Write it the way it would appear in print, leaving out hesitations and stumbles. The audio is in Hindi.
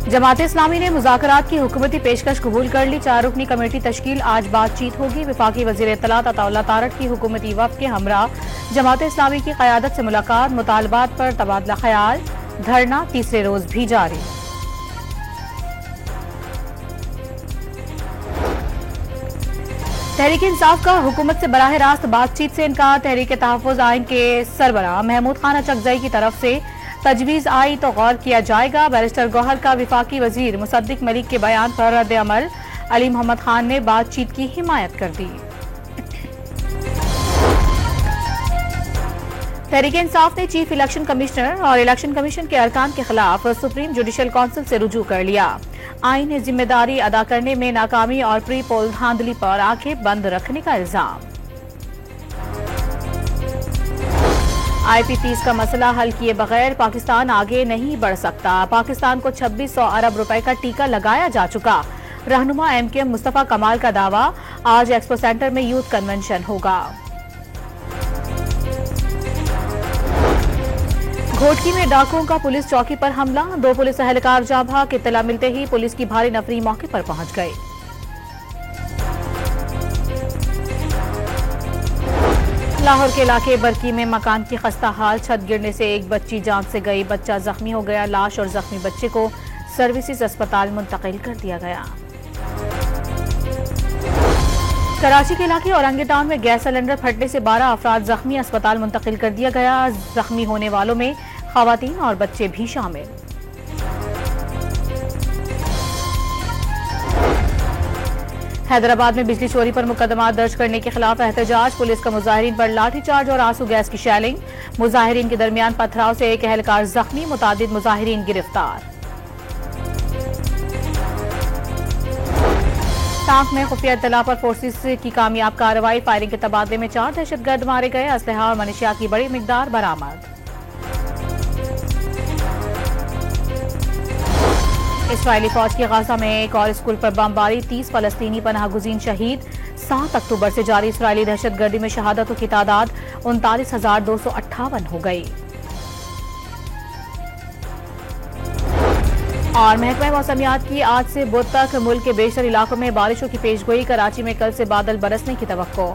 जमात इस्लामी ने मुज़ाकरात की हुकूमती पेशकश कबूल कर ली। 4 रुकनी कमेटी तश्कील, आज बातचीत होगी। वफाकी वज़ीर इत्तलात अताउल्लाह तारड़ की हुकूमती वफ़द के हमरा जमात इस्लामी की क़यादत से मुलाकात, मुतालबात पर तबादला ख्याल। धरना तीसरे रोज भी जारी। तहरीक इंसाफ का हुकूमत से बराह रास्त बातचीत से इनकार। तहरीक तहफ़्फ़ुज़ आइन के सरबराह महमूद खान अचकज़ई की तरफ से तजवीज़ आई तो गौर किया जाएगा। बैरिस्टर गौहर का वफाकी वजीर मुसद्दिक मलिक के बयान पर रद्द अमल। अली मोहम्मद खान ने बातचीत की हिमायत कर दी। तहरीक इंसाफ ने चीफ इलेक्शन कमिश्नर और इलेक्शन कमीशन के अरकान के खिलाफ सुप्रीम जुडिशल काउंसिल से रुजू कर लिया। आईन ने जिम्मेदारी अदा करने में नाकामी और प्री पोल धांधली पर आंखें बंद रखने का इल्जाम। IPPs का मसला हल किए बगैर पाकिस्तान आगे नहीं बढ़ सकता। पाकिस्तान को 2600 अरब रुपए का टीका लगाया जा चुका। रहनुमा MKM मुस्तफा कमाल का दावा। आज एक्सपो सेंटर में यूथ कन्वेंशन होगा। घोटकी में डाकुओं का पुलिस चौकी पर हमला, 2 पुलिस एहलकार जाँ भाग। इत्तला मिलते ही पुलिस की भारी नफरी मौके पर पहुंच गए। लाहौर के इलाके बरकी में मकान की खस्ता हाल, छत गिरने से एक बच्ची जान से गई, बच्चा जख्मी हो गया। लाश और जख्मी बच्चे को सर्विसेज अस्पताल मुंतकिल कर दिया गया। कराची के इलाके औरंगी टाउन में गैस सिलेंडर फटने से 12 अफराद जख्मी, अस्पताल मुंतकिल कर दिया गया। जख्मी होने वालों में खवातीन और बच्चे भी शामिल। हैदराबाद में बिजली चोरी पर मुकदमा दर्ज करने के खिलाफ एहतजाज, पुलिस का मुजाहिरीन पर लाठीचार्ज और आंसू गैस की शैलिंग। मुजाहिरीन के दरमियान पथराव से एक एहलकार जख्मी, मुतादिद मुजाहिरीन गिरफ्तार। टांक में खुफिया इत्तला पर फोर्सेस की कामयाब कार्रवाई, फायरिंग के तबादले में 4 दहशतगर्द मारे गए। असलहा और मनशियात की बड़ी मिकदार बरामद। इस्राइली फौज की गाजा में एक और स्कूल पर बमबारी, 30 फलस्तीनी पनाहगुज़ीन शहीद। 7 अक्टूबर से जारी इस्राइली दहशतगर्दी में शहादतों की तादाद 39,258 हो गई। और महकमा मौसमियात की आज से बुध तक मुल्क के बेशतर इलाकों में बारिशों की पेशगोई। कराची में कल से बादल बरसने की तवक्को।